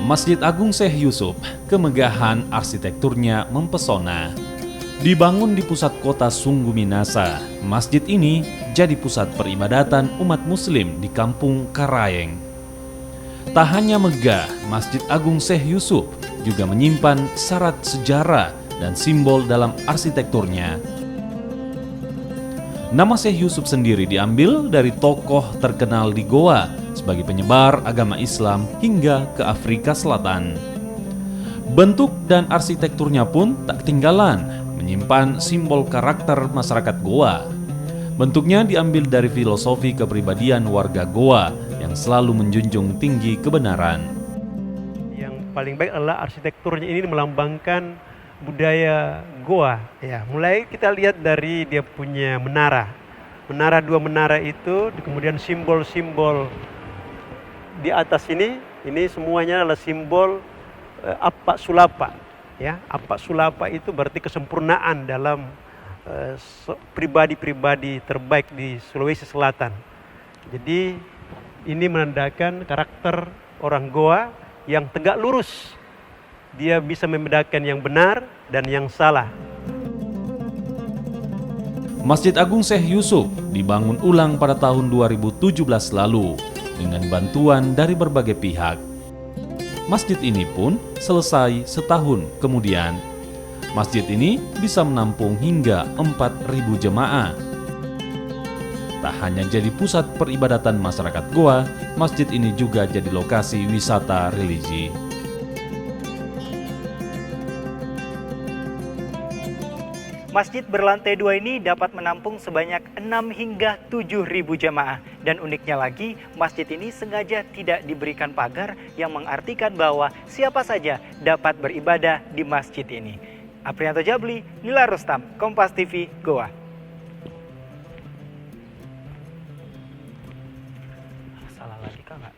Masjid Agung Syekh Yusuf, kemegahan arsitekturnya mempesona. Dibangun di pusat kota sungguh minasa, masjid ini jadi pusat peribadatan umat muslim di kampung Karayeng. Tak hanya megah, Masjid Agung Syekh Yusuf juga menyimpan syarat sejarah dan simbol dalam arsitekturnya. Nama Syekh Yusuf sendiri diambil dari tokoh terkenal di Goa sebagai penyebar agama Islam hingga ke Afrika Selatan. Bentuk dan arsitekturnya pun tak ketinggalan, menyimpan simbol karakter masyarakat Goa. Bentuknya diambil dari filosofi kepribadian warga Goa yang selalu menjunjung tinggi kebenaran. Yang paling baik adalah arsitekturnya ini melambangkan budaya Goa. Ya, mulai kita lihat dari dia punya menara. Dua menara itu, kemudian simbol-simbol di atas ini semuanya adalah simbol Appa Sulapa. Ya, Appa Sulapa itu berarti kesempurnaan dalam pribadi-pribadi terbaik di Sulawesi Selatan. Jadi ini menandakan karakter orang Goa yang tegak lurus. Dia bisa membedakan yang benar dan yang salah. Masjid Agung Syekh Yusuf dibangun ulang pada tahun 2017 lalu dengan bantuan dari berbagai pihak. Masjid ini pun selesai setahun kemudian. Masjid ini bisa menampung hingga 4.000 jemaah. Tak hanya jadi pusat peribadatan masyarakat Goa, masjid ini juga jadi lokasi wisata religi. Masjid berlantai 2 ini dapat menampung sebanyak 6 hingga 7.000 jamaah. Dan uniknya lagi, masjid ini sengaja tidak diberikan pagar yang mengartikan bahwa siapa saja dapat beribadah di masjid ini. Aprianto Jabli, Nila Rustam, Kompas TV, Goa.